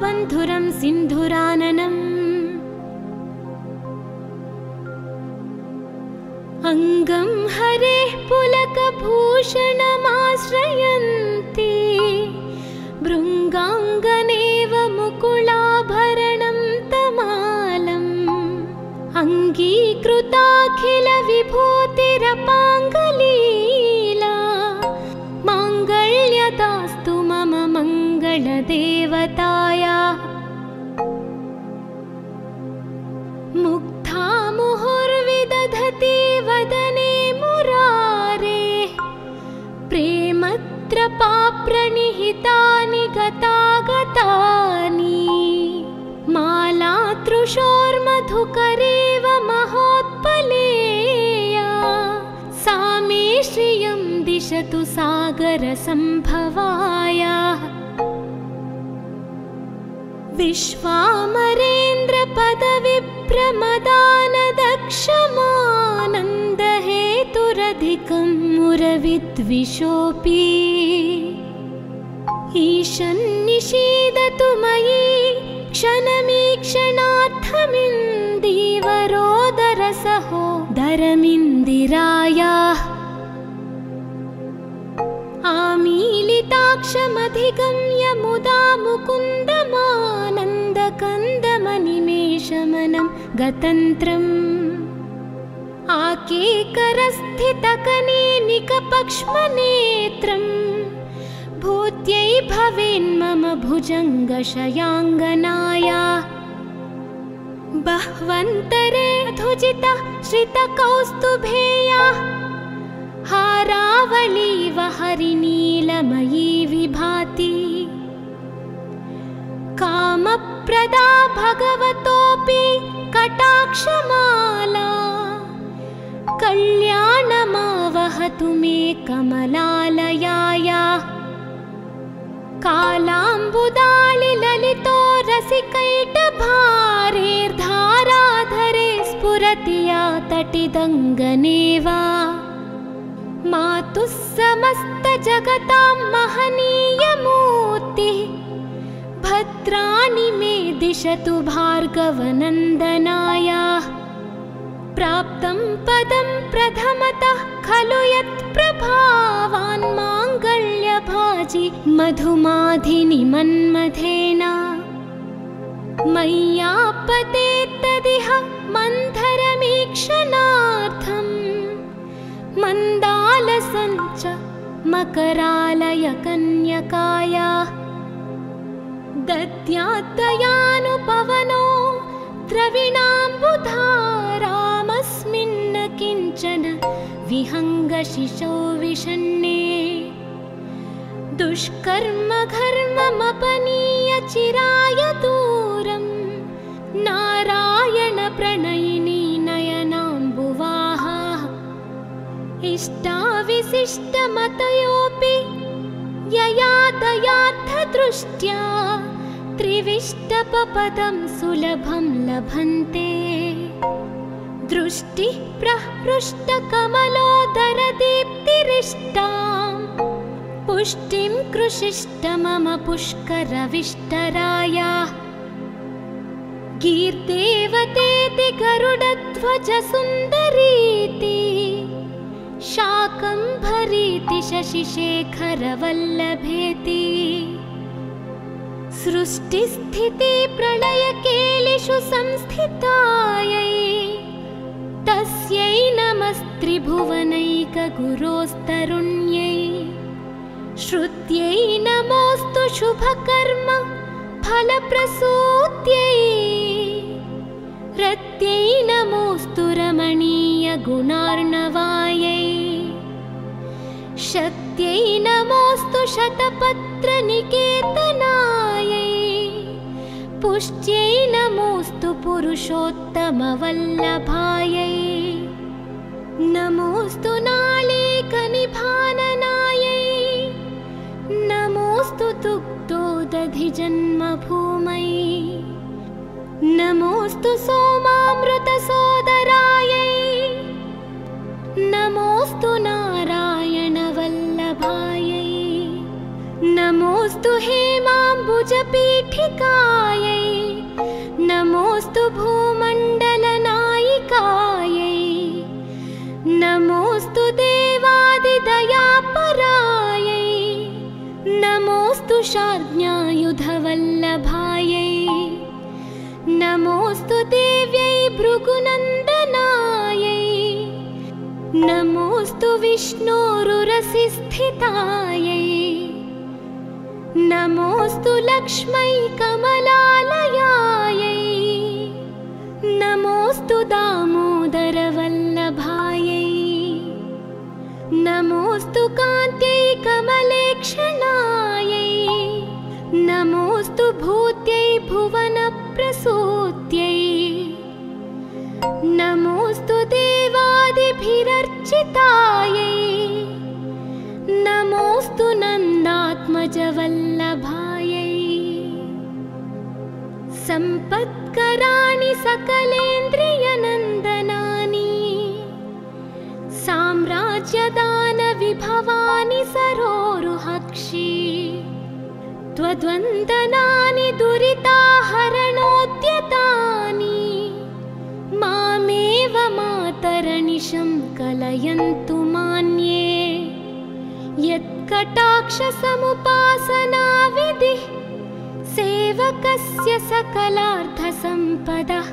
बन्धुरं सिन्धुराननम् अङ्गं हरेः पुलकभूषणमाश्रयन्ति भृङ्गाङ्गनेव मुकुलाभरणं तमालम् अङ्गीकृताखिलविभूतिरपाङ्गलीला माङ्गल्यदास्तु मम मङ्गलदेवतायाः मुग्धा मुहुर्विदधति वदने मुरारेः प्रेमत्रपाप्रणिहितानि गतागतानि मालातृशोर्मधुकरेव महोत्पलेया सा मे श्रियं दिशतु सागरसम्भवायाः विश्वामरेन्द्रपदविभ्रमदानदक्षमानन्दहेतुरधिकं मुरविद्विषोऽपि ईशन्निषीदतु मयि क्षणमीक्षणार्थमिन्दीवरोदरसहोदरमिन्दिरायाः आमीलिताक्षमधिगम्य मुदा मुकुन्दमानन्दकन्दमनिमेषमनं गतन्त्रम् आकेकरस्थितकनेनिकपक्ष्मनेत्रम् भूत्यै भवेन्मम भुजङ्गशयाङ्गनायाः बह्वन्तरे धुजितः श्रितकौस्तुभेयाः हारावलीव हरिनीलमयी विभाति कामप्रदा भगवतोऽपि कटाक्षमाला कल्याणमावहतु मे कमलालयायाः कालाम्बुदालिललितो रसिकैटभारेर्धाराधरे स्फुरति या तटिदङ्गनेव मातुः समस्तजगतां महनीयमूर्तिः भद्राणि मे दिशतु भार्गवनन्दनायाः प्राप्तं पदं प्रथमतः खलु यत्प्रभावान् माङ्गल्यभाजि मधुमाधिनि मन्मथेन मय्यापतेत्तदिह मन्थरमीक्षणार्थम् मन्दालसञ्च मकरालयकन्यकायाः दद्यात्तयानुपवनो द्रविणाम्बुधारामस्मिन्न किञ्चन विहङ्गशिशौ विषण्णे दुष्कर्म घर्ममपनीय चिराय दूरं नारायण प्रणयिनी नयनाम्बुवाहाः इष्टाविशिष्टमतयोऽपि यया दयार्थदृष्ट्या त्रिविष्टपपदं सुलभं लभन्ते दृष्टिः प्रहृष्टकमलोदरदीप्तिरिष्टां पुष्टिं कृषिष्ट मम पुष्करविष्टरायाः गीर्देवतेति गरुडध्वजसुन्दरीति शाकम्भरीति शशिशेखरवल्लभेति सृष्टिस्थितिप्रलयकेलिषु संस्थितायै तस्यै नमस्त्रिभुवनैकगुरोस्तरुण्यै श्रुत्यै नमोऽस्तु शुभकर्म फलप्रसूत्यै रत्यै नमोऽस्तु रमणीयगुणार्णवायै शक्त्यै नमोऽस्तु शतपत्रनिकेतनायै पुष्ट्यै नमोऽस्तु पुरुषोत्तमवल्लभायै नमोऽस्तु नालीकनिभाननायै नमोऽस्तु दुग्धोदधिजन्मभूमै नमोऽस्तु सोमामृतसोदरायै नमोऽस्तु नारायणवल्लभायै नमोऽस्तु हेमाम्बुजपीठिकायै नमोऽस्तु भूमण्डलनायिकायै नमोऽस्तु देवादिदयापरायै नमोऽस्तु शार्ङ्ग्यायुधवल्लभायै नमोऽस्तु देव्यै भृगुनन्दनायै नमोऽस्तु विष्णोरुरसिस्थितायै नमोऽस्तु लक्ष्मै कमलालयायै नमोऽस्तु दामोदरवल्लभायै नमोऽस्तु कान्त्यै कमलेक्षणायै नमोऽस्तु भूत्यै भुवनप्रसूत्यै नमोऽस्तु देवादिभिरर्चितायै नमोऽस्तु नन्दात्मजवल्लभायै सम्पत्कराणि सकलेन्द्रियनन्दनानि साम्राज्यदानविभवानि सरोरुहक्षि त्वद्वन्दनानि दुरिताहरणोद्यतानि मामेव मातरनिशं कलयन्तु मान्ये यत्कटाक्षसमुपासनाविधिः सेवकस्य सकलार्थसम्पदः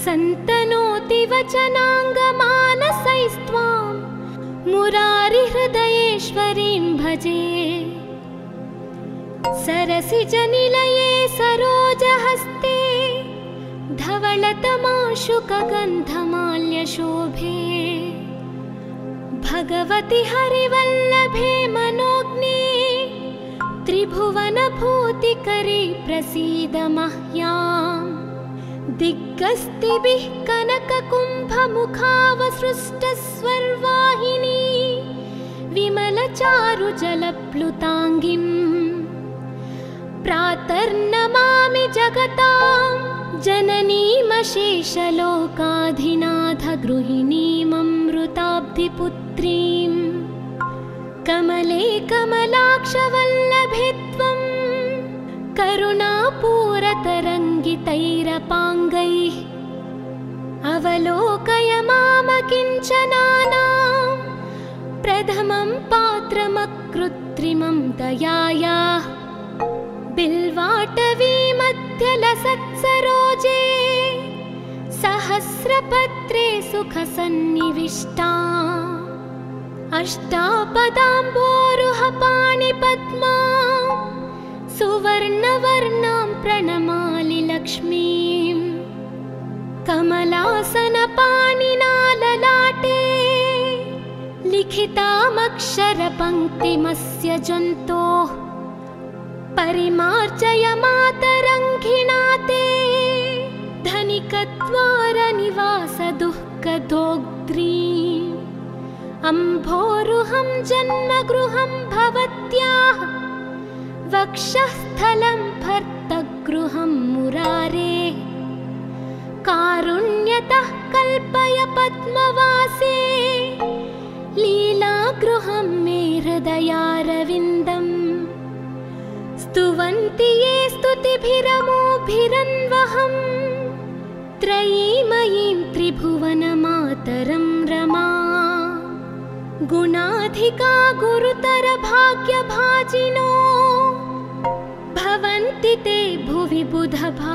सन्तनोति वचनाङ्गमानसैस्त्वां मुरारिहृदयेश्वरीं भजे सरसिजनिलये सरोजहस्ते धवलतमाशुकगन्धमाल्यशोभे भगवति हरिवल्लभे मनोज्ञे त्रिभुवनभूतिकरे प्रसीद मह्याम् दिग्गस्तिभिः कनककुम्भमुखावसृष्टस्वर्वाहिनी विमलचारुजलप्लुताङ्गिम् प्रातर्नमामि जगतां जननीमशेषलोकाधिनाथगृहिणीममृताब्धिपुत्रीं कमले कमलाक्षवल्लभे त्वं करुणापूरतरङ्गितैरपाङ्गैः अवलोकय मामकिञ्चनानां प्रथमं पात्रमकृत्रिमं दयायाः बिल्वाटवीमध्यलसत्सरोजे सहस्रपत्रे सुखसन्निविष्टा अष्टापदाम्बोरुहपाणिपद्मा सुवर्णवर्णां प्रणमामि लक्ष्मीं कमलासनपाणिना ललाटे लिखितामक्षरपङ्क्तिमस्य जन्तोः परिमार्जय मातरङ्घिणा ते धनिकद्वारनिवासदुःखदोग्ध्रीम् अम्भोरुहं जन्मगृहं भवत्याः वक्षःस्थलं भर्तगृहं मुरारेः कारुण्यतः कल्पय पद्मवासे लीलागृहं मे हृदयारविन्दम् स्तुवन्ति ये स्तुतिभिरमोभिरन्वहं त्रयीमयीं त्रिभुवनमातरं रमा गुणाधिका गुरुतरभाग्यभाजिनो भवन्ति ते भुवि बुधभाविताशयाः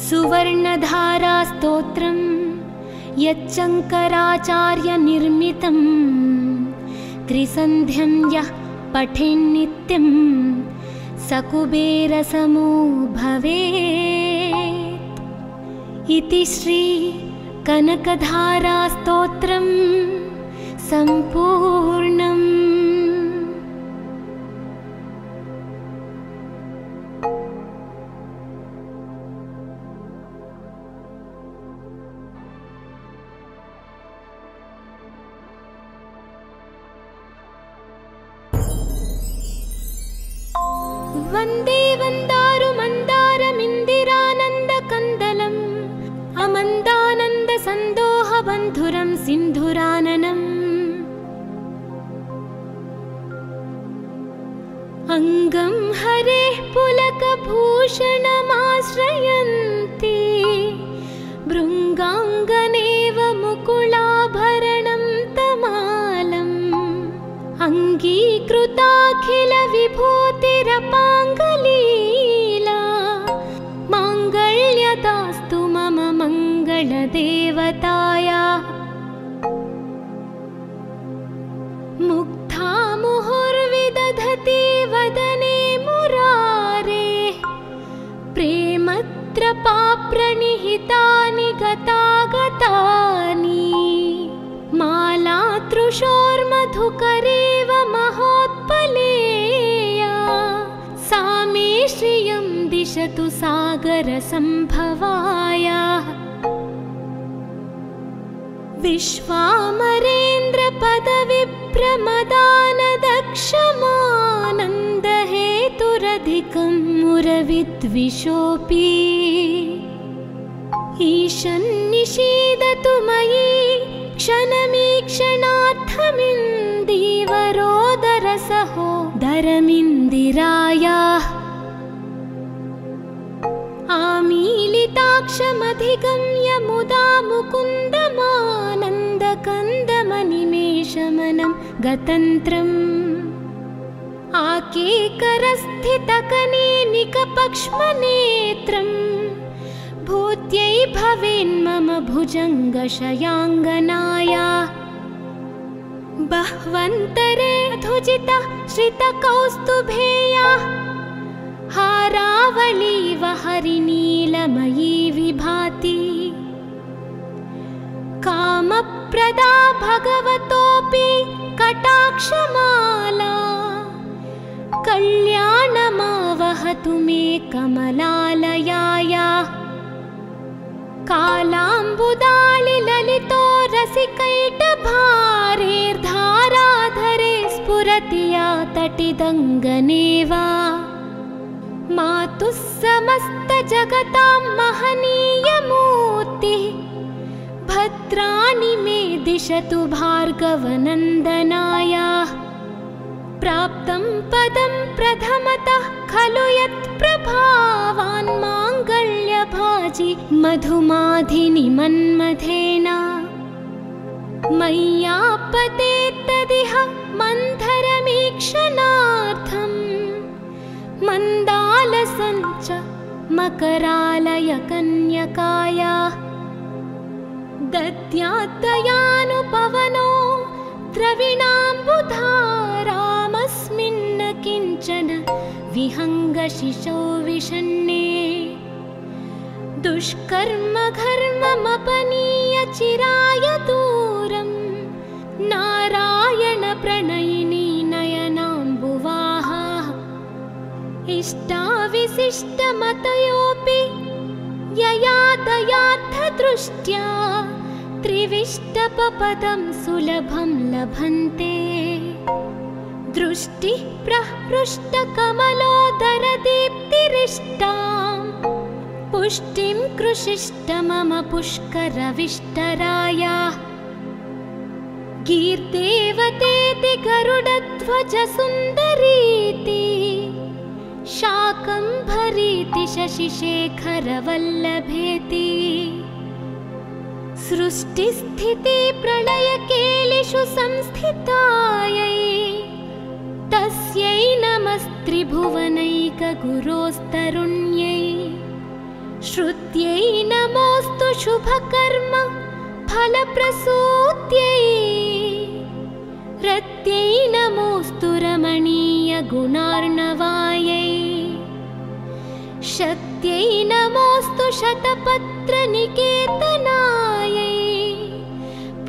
सुवर्णधारास्तोत्रं यच्चङ्कराचार्यनिर्मितं त्रिसन्ध्यं यः पठेन्नित्यं सकुबेरसमो भवेत् इति श्री कनकधारास्तोत्रं सम्पूर्णम्। वन्दे वन्दारुमन्दारमिन्दिरानन्दकन्दलम् अमन्दानन्दसन्दोहबन्धुरं सिन्धुराननम् अङ्गं हरेः पुलकभूषणमाश्रयन्ति भृङ्गाङ्गनेव मुकुलाभरणं तमालम् अङ्गीकृताखिलविभूतिरपाङ्गलीला माङ्गल्यदास्तु मम मङ्गलदेवतायाः मुग्धा मुहुर्विदधति वदने मुरारेः प्रेमत्रपाप्रणिहितानि गतागतानि मालातृशोर्मधुकरेव महोत्पलेया सा मे श्रियं दिशतु सागरसम्भवायाः विश्वामरेन्द्रपदविभ्रमदानदक्षमानन्दहेतुरधिकं मुरविद्विषोऽपि ईशन्निषीदतु मयि क्षणमीक्षणार्थमिन्दीवरोदरसहोदरमिन्दिरायाः आमीलिताक्षमधिगम्य मुदा मुकुन्दमानन्दकन्दमनिमेषमनं गतन्त्रम् आकेकरस्थितकनेनिकपक्ष्मनेत्रम् भूत्यै भवेन्मम भुजङ्गशयाङ्गनायाः बह्वन्तरे धुजितः श्रितकौस्तुभेयाः हारावलीव हरिनीलमयी विभाति कामप्रदा भगवतोऽपि कटाक्षमाला कल्याणमावहतु मे कमलालयायाः कालाम्बुदालिललितो रसिकैटभारेर्धाराधरे स्फुरति या तटिदङ्गनेव मातुः समस्तजगतां महनीयमूर्तिः भद्राणि मे दिशतु भार्गवनन्दनायाः प्राप्तं पदं प्रथमतः खलु यत्प्रभावान् माङ्गल्यभाजि मधुमाधिनि मन्मथेन मय्यापतेत्तदिह मन्थरमीक्षणार्थम् मन्दालसञ्च मकरालयकन्यकायाः दद्यात्तयानुपवनो द्रविणाम्बुधारामस्मिन्न किञ्चन विहङ्गशिशौ विषण्णे दुष्कर्म घर्ममपनीय चिराय दूरं नारायण प्रणयिनी नयनाम्बुवाहाः इष्टाविशिष्टमतयोऽपि यया दयार्थदृष्ट्या त्रिविष्टपपदं सुलभं लभन्ते दृष्टिः प्रहृष्टकमलोदरदीप्तिरिष्टां पुष्टिं कृषिष्ट मम पुष्करविष्टरायाः गीर्देवतेति गरुडध्वजसुन्दरीति शाकम्भरीति शशिशेखरवल्लभेति सृष्टिस्थितिप्रलयकेलिषु संस्थितायै तस्यै नमस्त्रिभुवनैकगुरोस्तरुण्यै श्रुत्यै नमोऽस्तु शुभकर्म फलप्रसूत्यै रत्यै नमोऽस्तु रमणीयगुणार्णवायै शक्त्यै नमोऽस्तु शतपत्रनिकेतनायै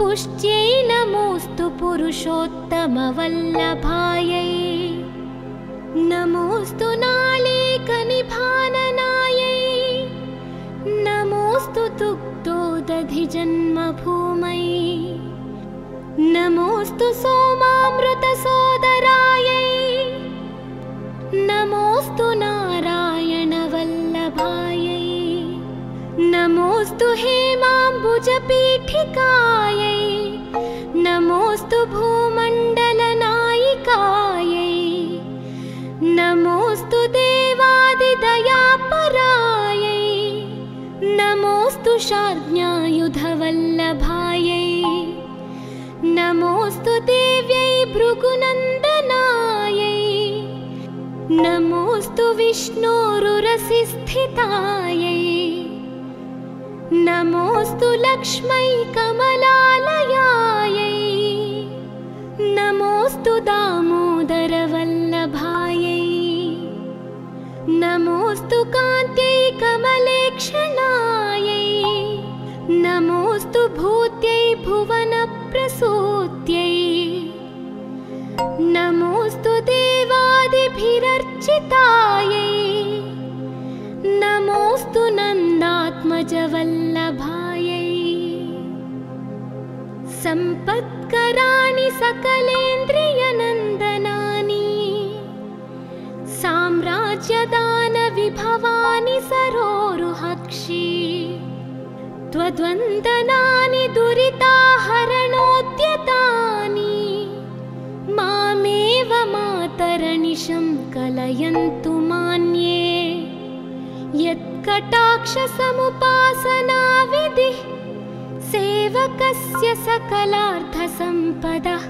पुष्ट्यै नमोऽस्तु पुरुषोत्तमवल्लभायै नमोऽस्तु नालीकनिभाननायै नमोऽस्तु दुग्धोदधिजन्मभूमै नमोऽस्तु सोमामृतसोदरायै नमोऽस्तु नारायणवल्लभायै नमोऽस्तु हेमाम्बुजपीठिकायै नमोऽस्तु भूमण्डलनायिकायै कुशाग्न्यायुधवल्लभायै नमोऽस्तु देव्यै भृगुनन्दनायै नमोऽस्तु विष्णोरुरसिस्थितायै नमोऽस्तु लक्ष्मै कमलालयायै नमोऽस्तु दामोदरवल्लभायै नमोऽस्तु कान्त्यै कमलेक्षणायै नमोऽस्तु भूत्यै भुवनप्रसूत्यै नमोऽस्तु देवादिभिरर्चितायै नमोऽस्तु नन्दात्मजवल्लभायै सम्पत्कराणि सकलेन्द्रियनन्दनानि साम्राज्यदानविभवानि सरोरुहक्षि त्वद्वन्दनानि दुरिताहरणोद्यतानि मामेव मातरनिशं कलयन्तु मान्ये यत्कटाक्षसमुपासनाविधिः सेवकस्य सकलार्थसम्पदः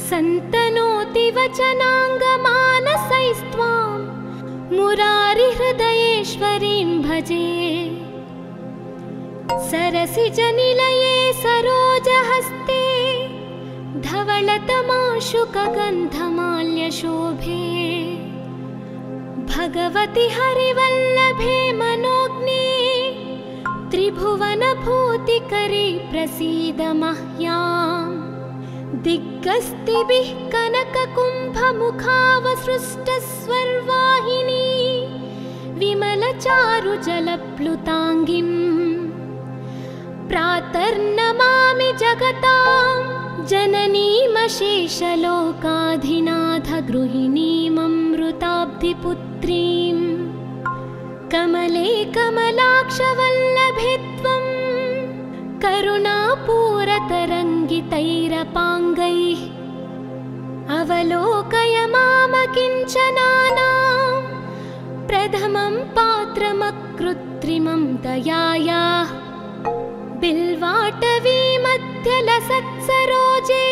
सन्तनोति वचनाङ्गमानसैस्त्वां मुरारिहृदयेश्वरीं भजे सरसिजनिलये सरोजहस्ते धवलतमाशुकगन्धमाल्यशोभे भगवति हरिवल्लभे मनोज्ञे त्रिभुवनभूतिकरे प्रसीद मह्याम् दिग्गस्तिभिः कनककुम्भमुखावसृष्टस्वर्वाहिनी विमलचारुजलप्लुताङ्गिम् प्रातर्नमामि जगतां जननीमशेषलोकाधिनाथगृहिणीममृताब्धिपुत्रीं कमले कमलाक्षवल्लभे त्वं करुणापूरतरङ्गितैरपाङ्गैः अवलोकय मामकिञ्चनानां प्रथमं पात्रमकृत्रिमं दयायाः बिल्वाटवीमध्यलसत्सरोजे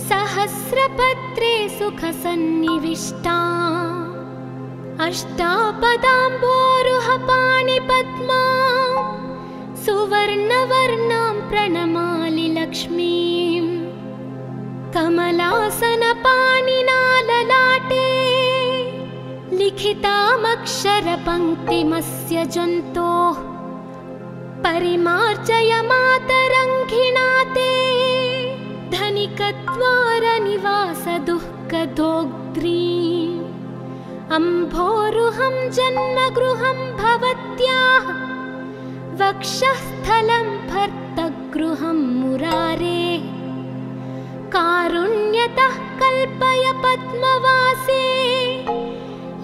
सहस्रपत्रे सुखसन्निविष्टा अष्टापदाम्बोरुहपाणिपद्मा सुवर्णवर्णां प्रणमामि लक्ष्मीं कमलासनपाणिना ललाटे लिखितामक्षरपङ्क्तिमस्य जन्तोः परिमार्जय मातरङ्घिणा ते धनिकद्वारनिवासदुःखदोग्ध्रीम् अम्भोरुहं जन्मगृहं भवत्याः वक्षःस्थलं भर्तगृहं मुरारेः कारुण्यतः कल्पय पद्मवासे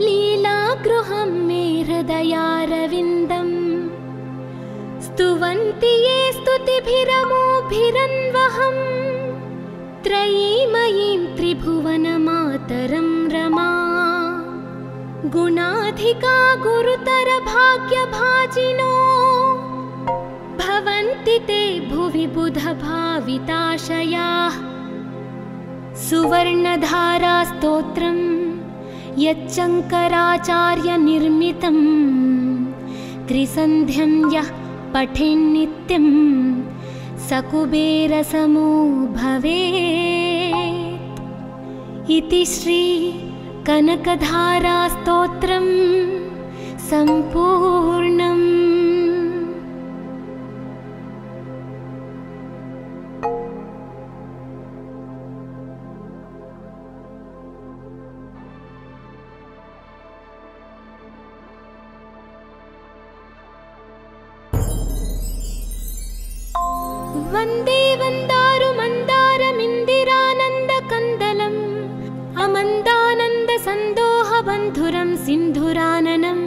लीलागृहं मे हृदयारविन्दम् स्तुवन्ति ये स्तुतिभिरमोभिरन्वहं त्रयीमयीं त्रिभुवनमातरं रमा गुणाधिका गुरुतरभाग्यभाजिनो भवन्ति ते भुवि बुधभाविताशयाः सुवर्णधारास्तोत्रं यच्चङ्कराचार्यनिर्मितं त्रिसन्ध्यं यः पठेन्नित्यं सकुबेरसमो भवेत् इति श्री कनकधारास्तोत्रं सम्पूर्णम्। वन्दे वन्दारुमन्दारमिन्दिरानन्दकन्दलम् अमन्दानन्दसन्दोहबन्धुरं सिन्धुराननम्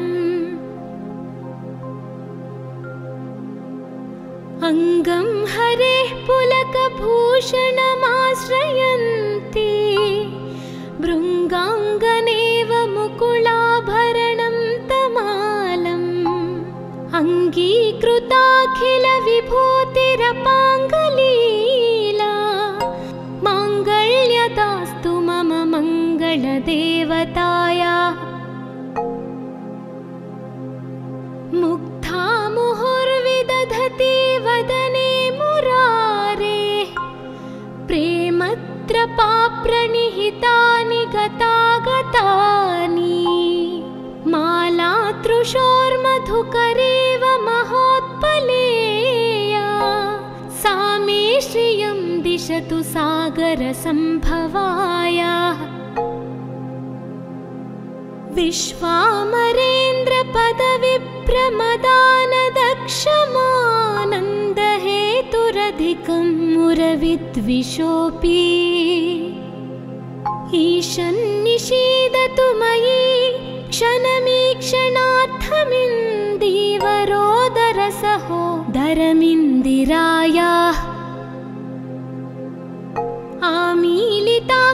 अङ्गं हरेः पुलकभूषणमाश्रयन्ति भृङ्गाङ्गनेव मुकुलाभरणं तमालम् अङ्गीकृताखिल विभूतिरपाङ्गलीला माङ्गल्यदास्तु मम मङ्गलदेवताया मुग्धा मुहुर्विदधति वदने मुरारे प्रेमत्रपाप्रणिहितानि गतागतानि मालातृशोर्मधुकरेव महोत्पलेया सा मे श्रियं दिशतु सागरसम्भवाया विश्वामरेन्द्रपदविभ्रमदानदक्षमानन्दहेतुरधिकं मुरविद्विषोऽपि ईशन्निषीदतु मयि क्षणमीक्षणार्थमिन्दीवरोदरसहोदरमिन्दिरायाः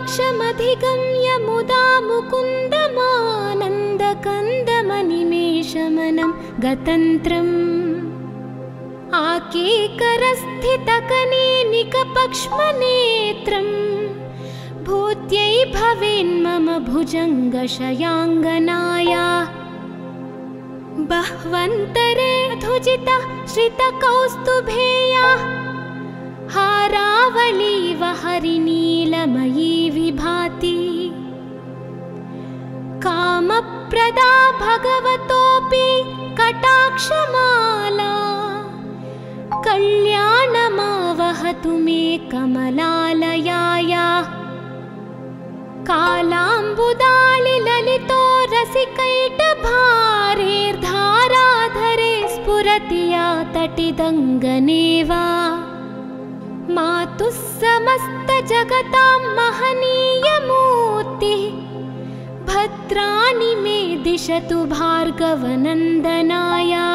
आमीलिताक्षमधिगम्य मुदा मुकुन्दमानन्दकन्दमनिमेषमनं गतन्त्रम् आकेकरस्थितकनेनिकपक्ष्मनेत्रम् भूत्यै भवेन्मम भुजङ्गशयाङ्गनाया बह्वन्तरे धुजिता श्रितकौस्तुभेया हारावलीव हरिनीलमयी विभाति कामप्रदा भगवतोऽपि कटाक्षमाला कल्याणमावहतु मे कमलालयाया कालाम्बुदालिललितो रसिकैटभारेर्धाराधरे स्फुरति या तटिदङ्गनेव मातुः समस्तजगतां महनीयमूर्तिः भद्राणि मे दिशतु भार्गवनन्दनाया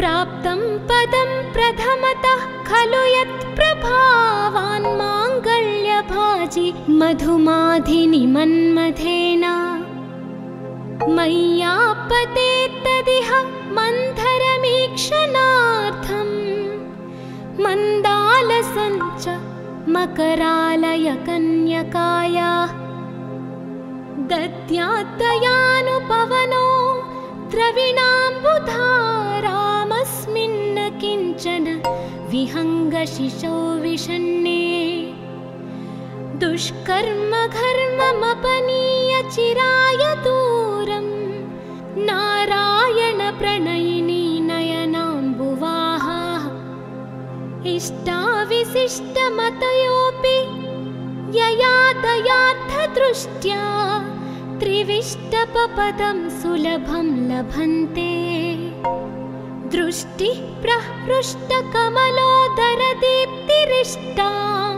प्राप्तं पदं प्रथमतः खलु यत्प्रभावान् माङ्गल्यभाजि मधुमाधिनि मन्मथेन मय्यापतेत्तदिह मन्थरमीक्षणार्थम् मन्दालसञ्च मकरालयकन्यकाया दद्यात्तयानुपवनो द्रविणाम्बुधारामस्मिन्न किञ्चन विहङ्गशिशौ विषण्णे दुष्कर्म घर्ममपनीय चिराय दूरं नारायण प्रणयिनी नयनाम्बुवाहा इष्टाविशिष्टमतयोऽपि यया दयार्थदृष्ट्या त्रिविष्टपपदं सुलभं लभन्ते दृष्टिः प्रहृष्टकमलोदरदीप्तिरिष्टां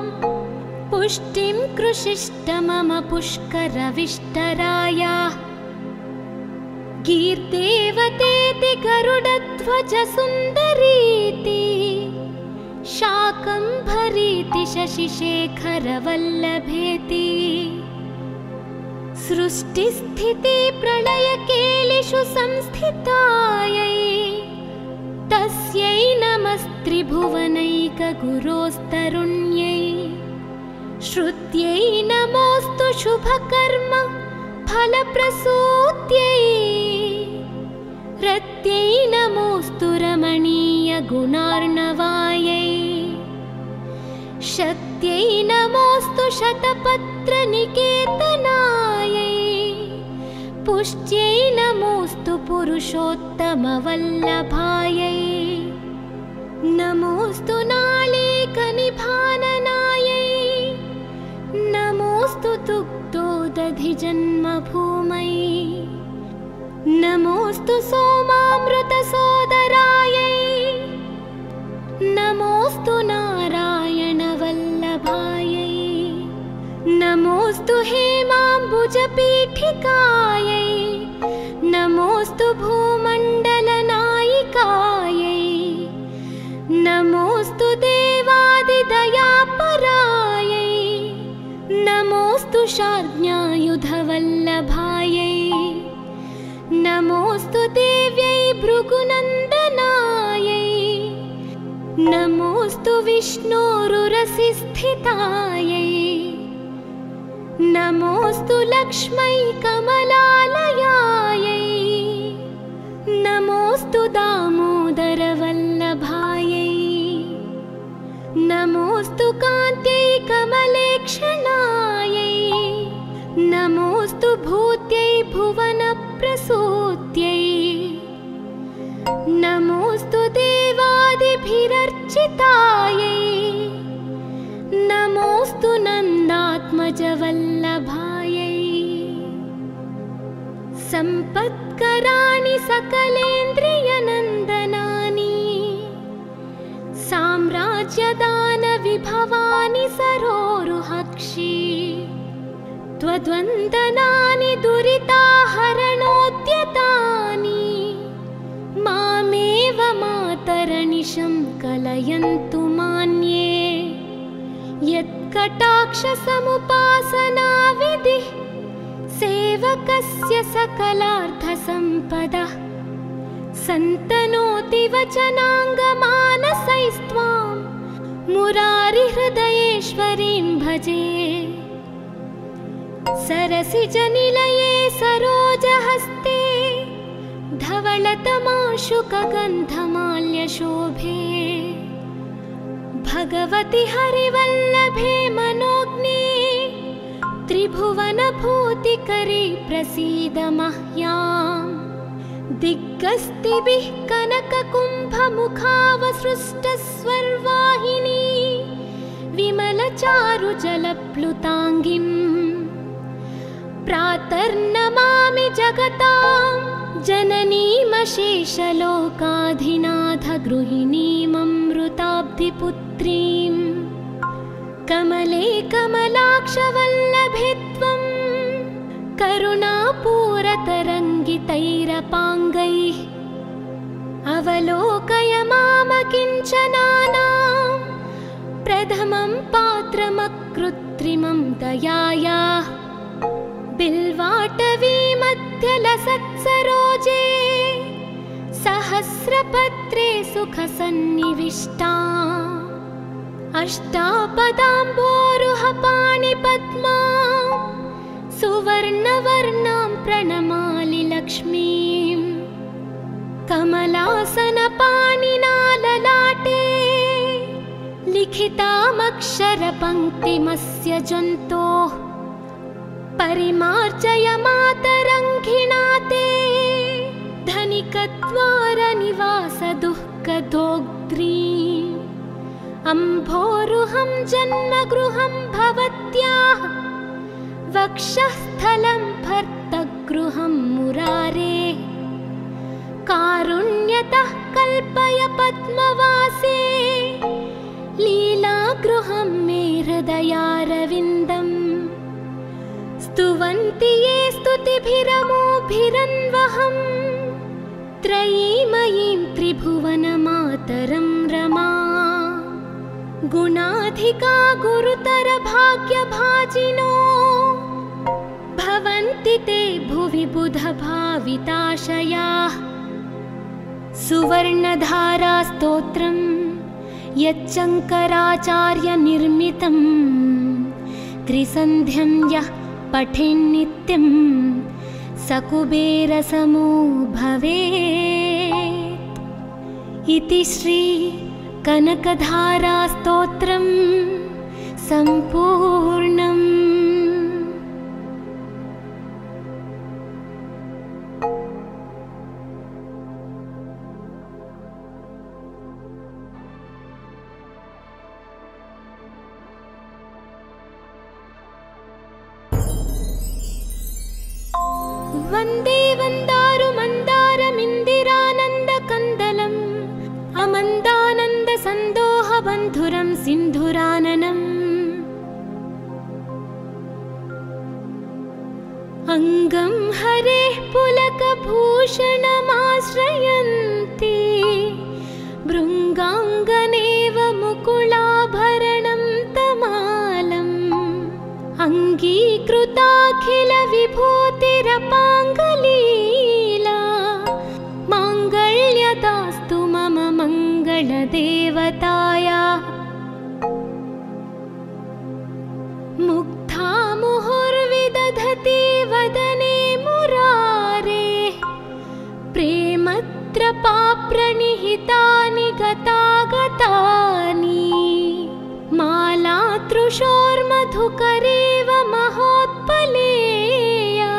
पुष्टिं कृषिष्ट मम पुष्करविष्टराया गीर्देवतेति गरुडध्वजसुन्दरीति शाकम्भरीति शशिशेखरवल्लभेति सृष्टिस्थिति प्रलयकेलिषु संस्थितायै तस्यै नमस्त्रिभुवनैकगुरोस्तरुण्यै श्रुत्यै नमोऽस्तु शुभकर्म फलप्रसूत्यै रत्यै नमोऽस्तु रमणीयगुणार्णवायै शक्त्यै नमोऽस्तु शतपत्रनिकेतनायै पुष्ट्यै नमोऽस्तु पुरुषोत्तमवल्लभायै नमोऽस्तु नालीकनिभाननायै नमोऽस्तु दुग्धोदधिजन्मभूमै नमोऽस्तु सोमामृतसोदरायै नमोऽस्तु नारायणवल्लभायै नमोऽस्तु हेमाम्बुजपीठिकायै नमोऽस्तु भूमण्डलनायिकायै नमोऽस्तु देवादिदयापरायै नमोऽस्तु शार्ङ्ग्यायुधवल्लभायै नमोऽस्तु देव्यै भृगुनन्दनायै नमोऽस्तु विष्णोरुरसिस्थितायै नमोऽस्तु लक्ष्मै कमलालयायै नमोऽस्तु दामोदरवल्लभायै नमोऽस्तु कान्त्यै कमलेक्षणायै नमोऽस्तु भूत्यै भुवनप्रसूत्यै नमोऽस्तु देवादिभिरर्चितायै नमोऽस्तु नन्दात्मजवल्लभायै सम्पत्कराणि सकलेन्द्रियनन्दनानि साम्राज्यदानविभवानि सरोरुहक्षि त्वद्वन्दनानि दुरिताहरणोद्यतानि मामेव मातरनिशं कलयन्तु मान्ये यत्कटाक्षसमुपासनाविधिः सेवकस्य सकलार्थसम्पदः सन्तनोति वचनाङ्गमानसैस्त्वां मुरारिहृदयेश्वरीं भजे सरसिजनिलये सरोजहस्ते धवलतमाशुकगन्धमाल्यशोभे भगवति हरिवल्लभे मनोज्ञे त्रिभुवनभूतिकरे प्रसीद मह्याम् दिग्गस्तिभिः कनककुम्भमुखावसृष्टस्वर्वाहिनी विमलचारुजलप्लुताङ्गिम् प्रातर्नमामि जगतां जननीमशेषलोकाधिनाथगृहिणीममृताब्धिपुत्रीं कमले कमलाक्षवल्लभे त्वं करुणापूरतरङ्गितैरपाङ्गैः अवलोकय मामकिञ्चनानां प्रथमं पात्रमकृत्रिमं दयायाः बिल्वाटवीमध्यलसत्सरोजे सहस्रपत्रे सुखसन्निविष्टा अष्टापदाम्बोरुहपाणिपद्मा सुवर्णवर्णां प्रणमामि लक्ष्मीं कमलासनपाणिना ललाटे लिखितामक्षरपङ्क्तिमस्य जन्तोः परिमार्जय मातरङ्घिणा ते धनिकद्वारनिवासदुःखदोग्ध्रीम् अम्भोरुहं जन्मगृहं भवत्याः वक्षःस्थलं भर्तगृहं मुरारे कारुण्यतः कल्पय पद्मवासे लीलागृहं मे हृदयारविन्दम् स्तुवन्ति ये स्तुतिभिरमोभिरन्वहं त्रयीमयीं त्रिभुवनमातरं रमा गुणाधिका गुरुतरभाग्यभाजिनो भवन्ति ते भुवि बुधभाविताशयाः सुवर्णधारास्तोत्रं यच्चङ्कराचार्यनिर्मितं त्रिसन्ध्यं यः पठेन्नित्यं सकुबेरसमो भवेत् इति श्री कनकधारास्तोत्रं सम्पूर्णम्। वन्दे वन्दारुमन्दारमिन्दिरानन्दकन्दलम् अमन्दानन्दसन्दोहबन्धुरं सिन्धुराननम् अङ्गं हरेः पुलकभूषणमाश्रयन्ति भृङ्गाङ्गनेव मुकुलाभरणं तमालम् अङ्गीकृताखिलविभूतिरपाङ्गलीला माङ्गल्यधारणं देवतायाः मुग्धा मुहुर्विदधति वदने मुरारेः प्रेमत्रपाप्रणिहितानि गतागतानि मालातृशोर्मधुकरेव महोत्पलेया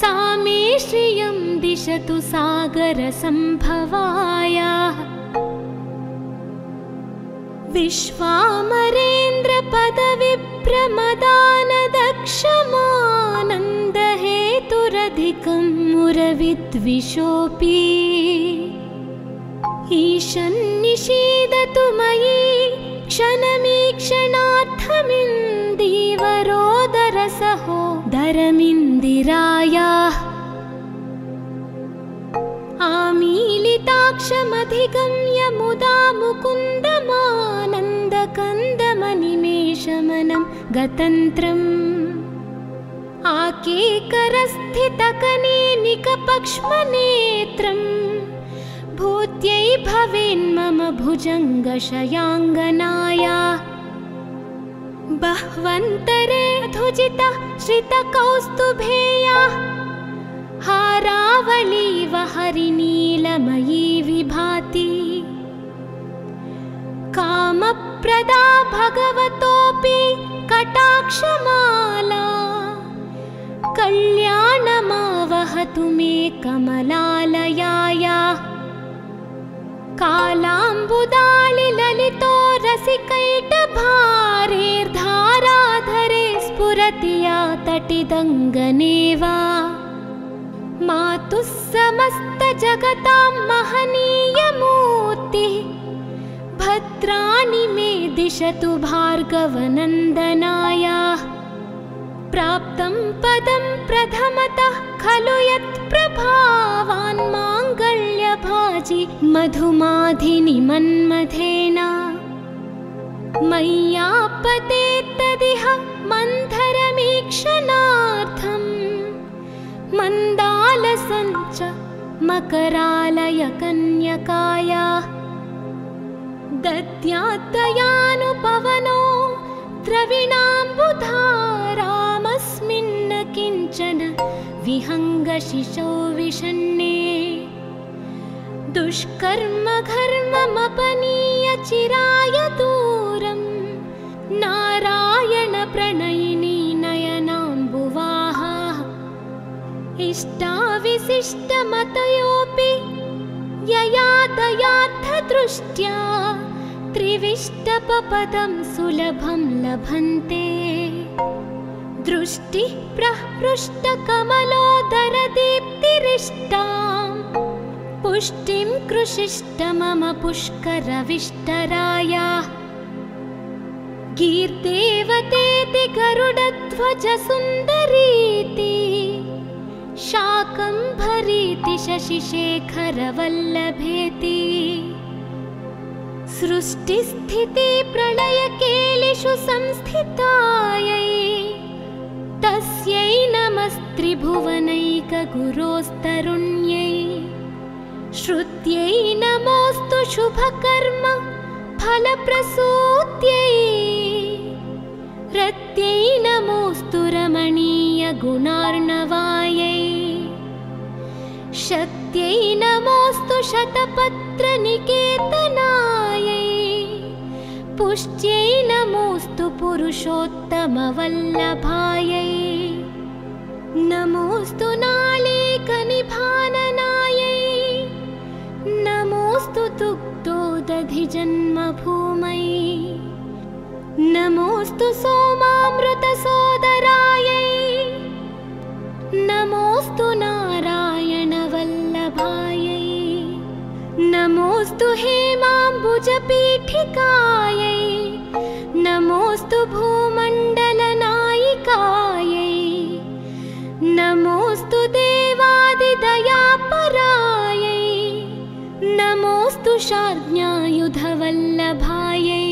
सा मे श्रियं दिशतु सागरसम्भवायाः विश्वामरेन्द्रपदविभ्रमदानदक्षमानन्दहेतुरधिकं मुरविद्विषोऽपि ईशन्निषीदतु मयि क्षणमीक्षणार्थमिन्दीवरोदरसहोदरमिन्दिरायाः आमीलिताक्षमधिगम्य मुदा मुकुन्दमानन्दकन्दमनिमेषमनं गतन्त्रम् आकेकरस्थितकनेनिकपक्ष्मनेत्रम् भूत्यै भवेन्मम भुजङ्गशयाङ्गनायाः बह्वन्तरे धुजितः श्रितकौस्तुभेयाः हारावलीव हरिनीलमयी विभाति कामप्रदा भगवतोऽपि कटाक्षमाला कल्याणमावहतु मे कमलालयायाः कालाम्बुदालिललितो रसिकैटभारेर्धाराधरे स्फुरति या तटिदङ्गनेव मातुः समस्तजगतां महनीयमूर्तिः भद्राणि मे दिशतु भार्गवनन्दनायाः प्राप्तं पदं प्रथमतः खलु यत्प्रभावान् माङ्गल्यभाजि मधुमाधिनि मन्मथेन मय्यापतेत्तदिह मन्थरमीक्षणार्थम् मन्दालसञ्च मकरालयकन्यकायाः दद्यात्तयानुपवनो द्रविणाम्बुधारामस्मिन्न किञ्चन विहङ्गशिशौ विषण्णे दुष्कर्म घर्ममपनीय चिराय दूरं नारायण प्रणयिनी नयनाम्बुवाहाः इष्टाविशिष्टमतयोऽपि यया दयार्थदृष्ट्या त्रिविष्टपपदं सुलभं लभन्ते दृष्टिः प्रहृष्टकमलोदरदीप्तिरिष्टां पुष्टिं कृषिष्ट मम पुष्करविष्टरायाः गीर्देवतेति गरुडध्वजसुन्दरीति शाकम्भरीति शशिशेखरवल्लभेति सृष्टिस्थिति प्रलयकेलिषु संस्थितायै तस्यै नमस्त्रिभुवनैकगुरोस्तरुण्यै श्रुत्यै नमोऽस्तु शुभकर्म फलप्रसूत्यै रत्यै नमोऽस्तु रमणीयगुणार्णवायै शक्त्यै नमोऽस्तु शतपत्रनिकेतनायै पुष्ट्यै नमोऽस्तु पुरुषोत्तमवल्लभायै नमोऽस्तु नालीकनिभाननायै नमोऽस्तु दुग्धोदधिजन्मभूमै नमोऽस्तु सोमामृतसोदरायै नमोऽस्तु नारायणवल्लभायै नमोऽस्तु हेमाम्बुजपीठिकायै नमोऽस्तु भूमण्डलनायिकायै नमोऽस्तु देवादिदयापरायै नमोऽस्तु शार्ङ्गायुधवल्लभायै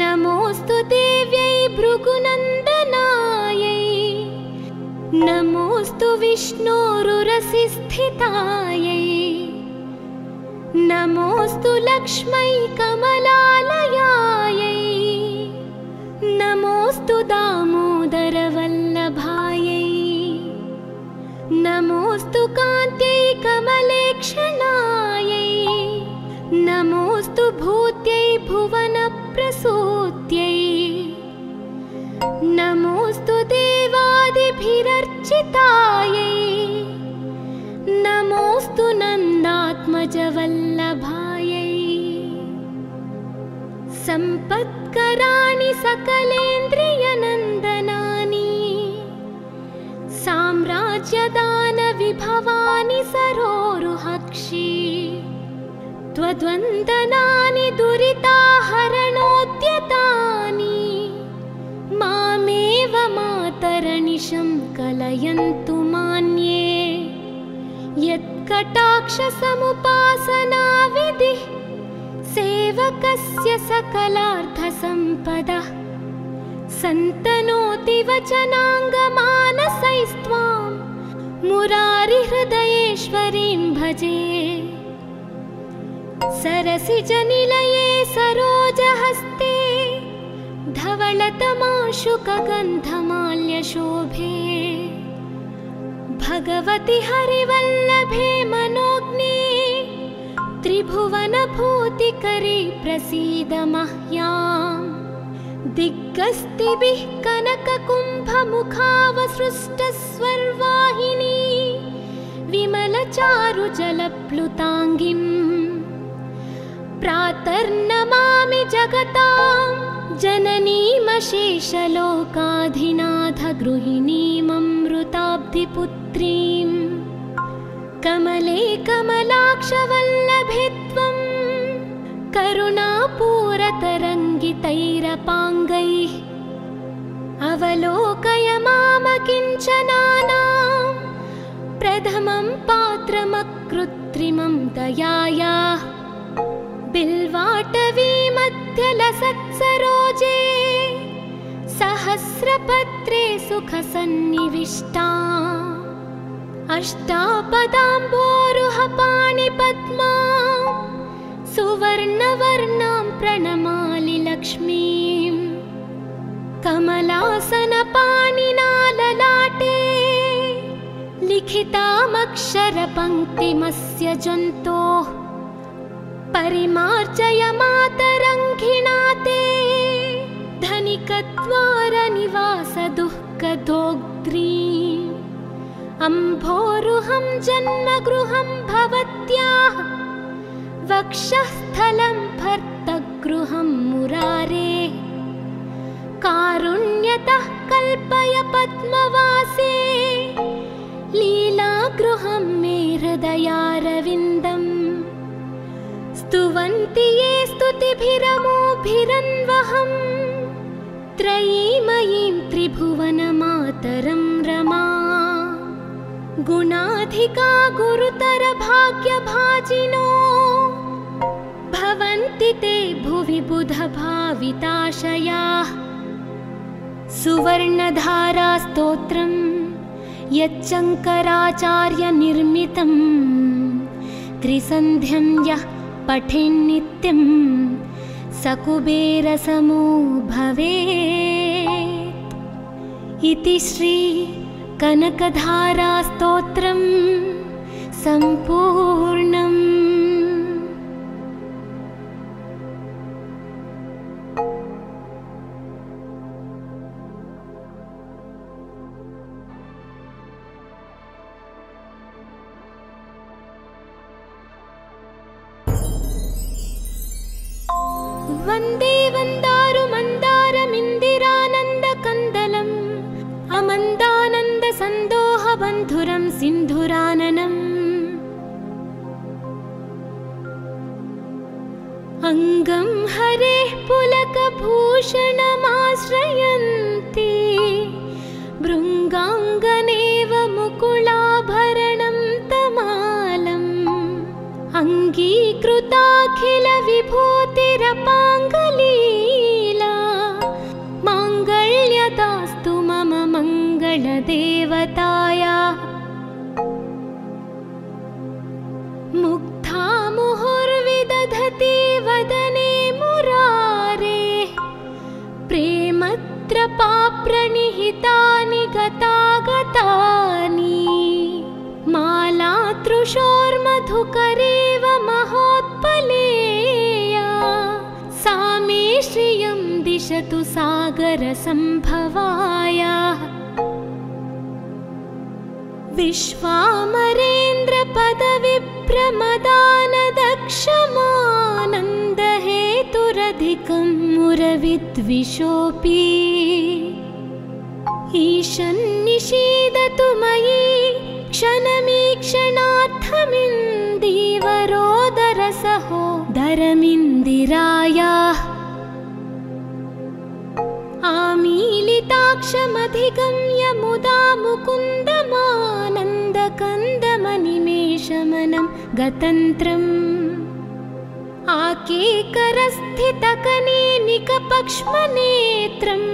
नमोऽस्तु देव्यै भृगुनन्दनायै नमोऽस्तु विष्णोरुरसिस्थितायै नमोऽस्तु लक्ष्मै कमलालयायै नमोऽस्तु दामोदरवल्लभायै नमोऽस्तु कान्त्यै कमलेक्षणायै नमोऽस्तु भूत्यै भुवनप्रसूत्यै नमोऽस्तु देवादिभिरर्चितायै नमोऽस्तु नन्दात्मजवल्लभायै सम्पत्कराणि सकलेन्द्रियनन्दनानि साम्राज्यदानविभवानि सरोरुहक्षि त्वद्वन्दनानि दुरिताहरणोद्यतानि मामेव मातरनिशं कलयन्तु मान्ये यत्कटाक्षसमुपासनाविधिः सेवकस्य सकलार्थसम्पदः सन्तनोति वचनाङ्गमानसैस्त्वां मुरारिहृदयेश्वरीं भजे सरसिजनिलये सरोजहस्ते धवलतमाशुकगन्धमाल्यशोभे भगवति हरिवल्लभे मनोज्ञे त्रिभुवनभूतिकरे प्रसीद मह्याम् दिग्गस्तिभिः कनककुम्भमुखावसृष्टस्वर्वाहिनी विमलचारुजलप्लुताङ्गिम् प्रातर्नमामि जगतां जननीमशेषलोकाधिनाथगृहिणीममृताब्धिपुत्रीं कमले कमलाक्षवल्लभे त्वं करुणापूरतरङ्गितैरपाङ्गैः अवलोकय मामकिञ्चनानां प्रथमं पात्रमकृत्रिमं दयायाः बिल्वाटवीमध्यलसत्सरोजे सहस्रपत्रे सुखसन्निविष्टा अष्टापदाम्बोरुहपाणिपद्मा सुवर्णवर्णां प्रणमामि लक्ष्मीं कमलासनपाणिना ललाटे लिखितामक्षरपङ्क्तिमस्य जन्तोः परिमार्जय मातरङ्घिणा ते धनिकद्वारनिवासदुःखदोग्ध्रीम् अम्भोरुहं जन्मगृहं भवत्याः वक्षःस्थलं भर्तगृहं मुरारेः कारुण्यतः कल्पय पद्मवासे लीलागृहं मे हृदयारविन्दम् स्तुवन्ति ये स्तुतिभिरमोभिरन्वहं त्रयीमयीं त्रिभुवनमातरं रमा गुणाधिका गुरुतरभाग्यभाजिनो भवन्ति ते भुवि बुधभाविताशयाः सुवर्णधारास्तोत्रं यच्चङ्कराचार्यनिर्मितं त्रिसन्ध्यं यः पठेन्नित्यं सकुबेरसमो भवेत् इति श्री कनकधारास्तोत्रं सम्पूर्णम्। वन्दे वन्दारुमन्दारमिन्दिरानन्दकन्दलम् अमन्दानन्दसन्दोहबन्धुरं सिन्धुराननम् अङ्गं हरेः पुलकभूषणमाश्रयन्ति भृङ्गाङ्गनेव मुकुलाभरणं तमालम् अङ्गीकृताखिलविभूतिरपाङ्गलीला माङ्गल्यदास्तु मम मङ्गलदेवतायाः मुग्धा मुहुर् प्रणिहितानि गतागतानि मालातृशोर्मधुकरेव महोत्पलेया सा मे श्रियं दिशतु सागरसम्भवायाः विश्वामरेन्द्रपदविभ्रमदानदक्षमानन्दहेतुरधिकं मुरविद्विषोऽपि ईशन्निषीदतु मयि क्षणमीक्षणार्थमिन्दीवरोदरसहोदरमिन्दिरायाः आमीलिताक्षमधिगम्य मुदा मुकुन्दमानन्दकन्दमनिमेषमनं गतन्त्रम् आकेकरस्थितकनेनिकपक्ष्मनेत्रम्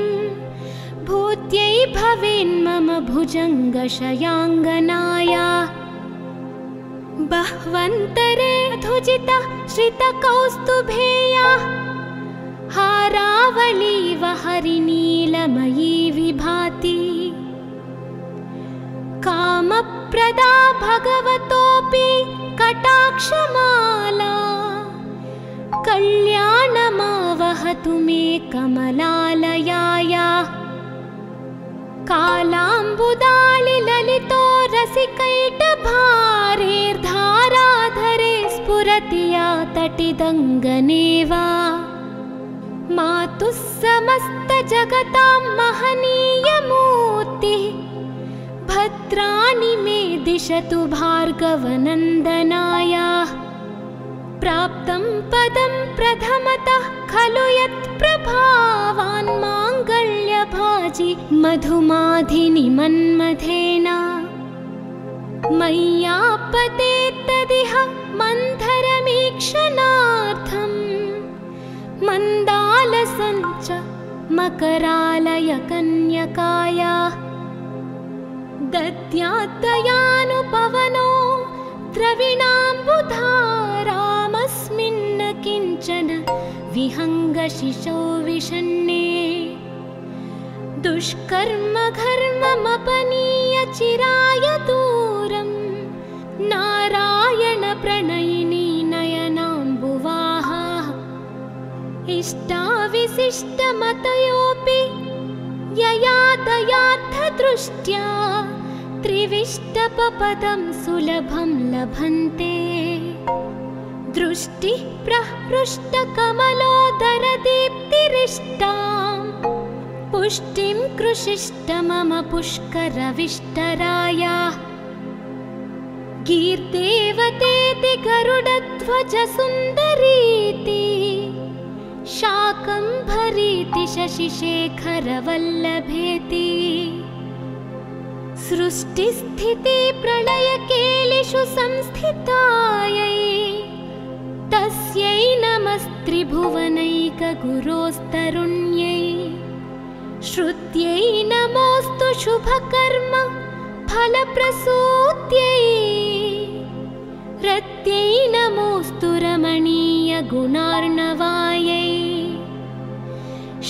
भूत्यै भवेन्मम भुजङ्गशयाङ्गनाया बह्वन्तरे धुजिता श्रितकौस्तुभेया हारावलीव हरिनीलमयी विभाति कामप्रदा भगवतोऽपि कटाक्षमाला कल्याणमावहतु मे कमलालयाया कालाम्बुदालिललितो रसिकैटभारेर्धाराधरे स्फुरति या तटिदङ्गनेव मातुः समस्तजगतां महनीयमूर्तिः भद्राणि मे दिशतु भार्गवनन्दनाया प्राप्तं पदं प्रथमतः खलु यत्प्रभावान् माङ्गल्यभाजि मधुमाधिनि मन्मथेन मय्यापतेत्तदिह मन्थरमीक्षणार्थम् मन्दालसञ्च मकरालयकन्यकाया दद्यात्तयानुपवनो द्रविणाम्बुधारामस्मिन्न किञ्चन विहङ्गशिशौ विषण्णे दुष्कर्मघर्ममपनीय चिराय दूरं नारायणप्रणयिनी नयनाम्बुवाहा इष्टाविशिष्टमतयोऽपि यया दयार्थदृष्ट्या त्रिविष्टपपदं सुलभं लभन्ते दृष्टिः प्रहृष्टकमलोदरदीप्तिरिष्टां पुष्टिं कृषिष्ट मम पुष्करविष्टराया गीर्देवतेति गरुडध्वजसुन्दरीति शाकम्भरीति शशिशेखरवल्लभेति सृष्टिस्थिति प्रलयकेलिषु संस्थितायै तस्यै नमस्त्रिभुवनैकगुरोस्तरुण्यै श्रुत्यै नमोऽस्तु शुभकर्म फलप्रसूत्यै रत्यै नमोऽस्तु रमणीयगुणार्णवायै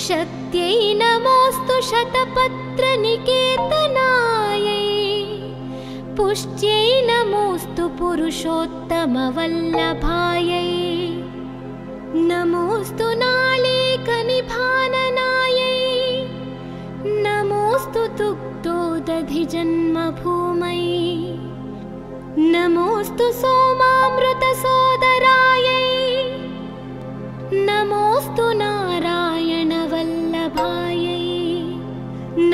शक्त्यै नमोऽस्तु शतपत्रनिकेतनायै पुष्ट्यै नमोऽस्तु पुरुषोत्तमवल्लभायै नमोऽस्तु नालीकनिभाननायै नमोऽस्तु दुग्धोदधिजन्मभूमै नमोऽस्तु सोमामृतसोदरायै नमोऽस्तु नारायणवल्लभायै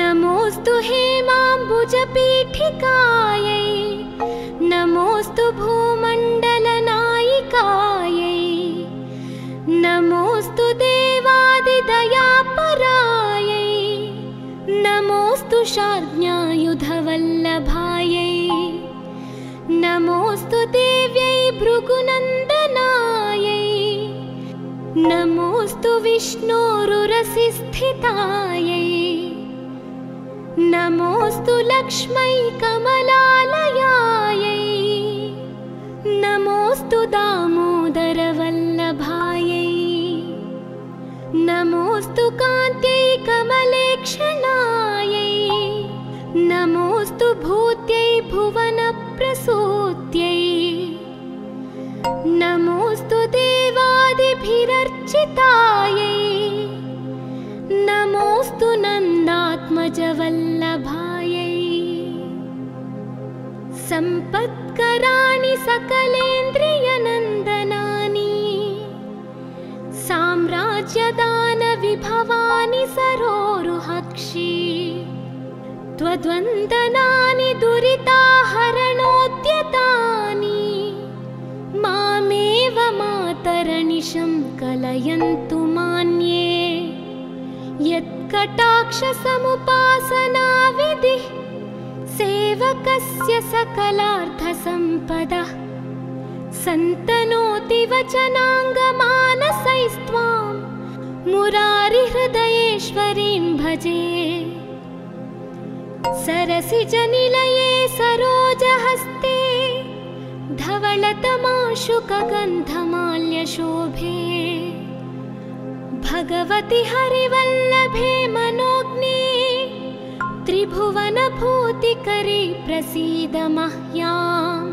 नमोऽस्तु हेमाम्बुजपीठिकायै नमोऽस्तु भूमण्डलनायिकायै नमोऽस्तु देवादिदयापरायै नमोऽस्तु शार्ङ्गायुधवल्लभायै नमोऽस्तु देव्यै भृगुनन्दनायै नमोऽस्तु विष्णोरुरसिस्थितायै नमोऽस्तु लक्ष्मै कमलालयायै नमोऽस्तु दामोदरवल्लभायै नमोऽस्तु कान्त्यै कमलेक्षणायै भक्षणायै नमोऽस्तु भूत्यै भुवनप्रसूत्यै नमोऽस्तु देवादिभिरर्चितायै नमोऽस्तु नन्दात्मजवल्लभायै सम्पत्कराणि सकलेन्द्रियनन्दनानि साम्राज्यदानविभवानि सरोरुहक्षि त्वद्वन्दनानि दुरिताहरणोद्यतानि मामेव मातरनिशं कलयन्तु मान्ये यत्कटाक्षसमुपासनाविधिः सेवकस्य सकलार्थसम्पदः सन्तनोति वचनाङ्गमानसैस्त्वां मुरारिहृदयेश्वरीं भजे सरसिजनिलये सरोजहस्ते धवलतमाशुकगन्धमाल्यशोभे भगवति हरिवल्लभे मनोज्ञे त्रिभुवनभूतिकरी प्रसीद मह्याम्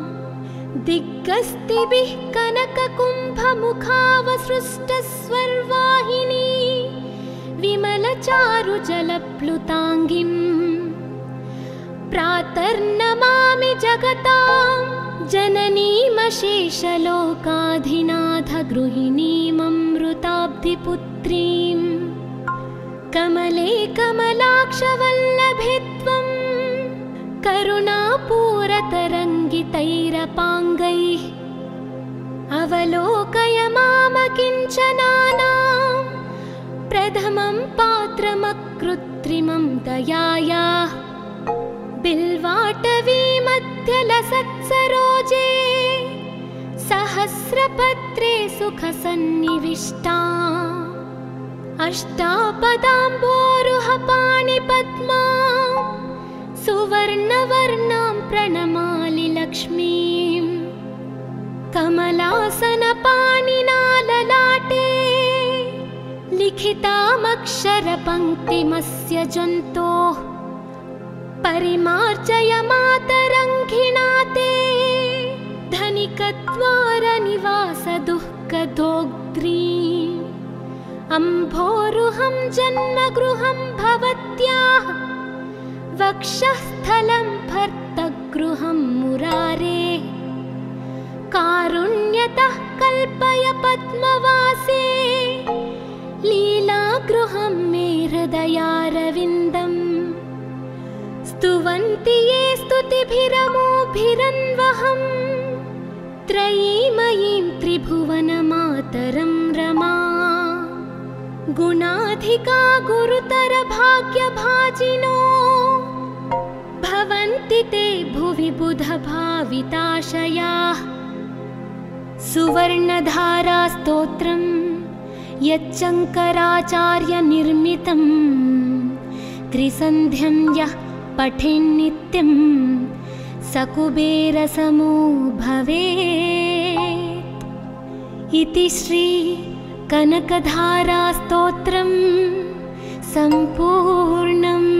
दिग्गस्तिभिः कनककुम्भमुखावसृष्टस्वर्वाहिनी विमलचारुजलप्लुताङ्गिम् प्रातर्नमामि जगतां जननीमशेषलोकाधिनाथगृहिणीममृताब्धिपुत्रीं कमले कमलाक्षवल्लभे त्वं करुणापूरतरङ्गितैरपाङ्गैः अवलोकय मामकिञ्चनानां प्रथमं पात्रमकृत्रिमं दयायाः बिल्वाटवीमध्यलसत्सरोजे सहस्रपत्रे सुखसन्निविष्टा अष्टापदाम्बोरुहपाणिपद्मा सुवर्णवर्णां प्रणमामि लक्ष्मीं कमलासनपाणिना ललाटे लिखितामक्षरपङ्क्तिमस्य जन्तोः परिमार्जय मातरङ्घिणा ते धनिकद्वारनिवासदुःखदोग्ध्रीम् अम्भोरुहं जन्मगृहं भवत्याः वक्षःस्थलं भर्तगृहं मुरारेः कारुण्यतः कल्पय पद्मवासे लीलागृहं मे हृदयारविन्दम् स्तुवन्ति ये स्तुतिभिरमोभिरन्वहं त्रयीमयीं त्रिभुवनमातरं रमा गुणाधिका गुरुतरभाग्यभाजिनो भवन्ति ते भुवि बुधभाविताशयाः सुवर्णधारास्तोत्रं यच्चङ्कराचार्यनिर्मितं त्रिसन्ध्यं यः पठेन्नित्यं सकुबेरसमो भवेत् इति श्री कनकधारास्तोत्रं सम्पूर्णम्।